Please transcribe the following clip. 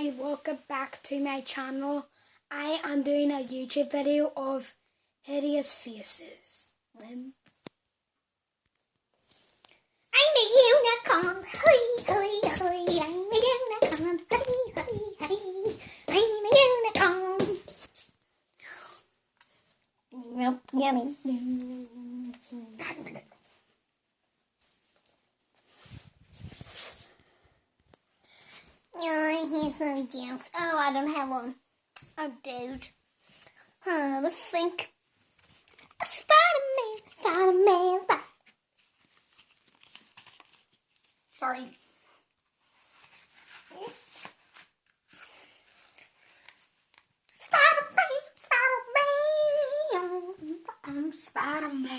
guys, welcome back to my channel. I am doing a YouTube video of hideous faces. I'm a unicorn, hoi hoi hoi. I'm a unicorn, hoi hoi hoi. I'm a unicorn. Yummy. Here's some jokes. Oh, I don't have one. Oh, dude. Let's think. Spider-Man. Sorry. Spider-Man. I'm Spider-Man.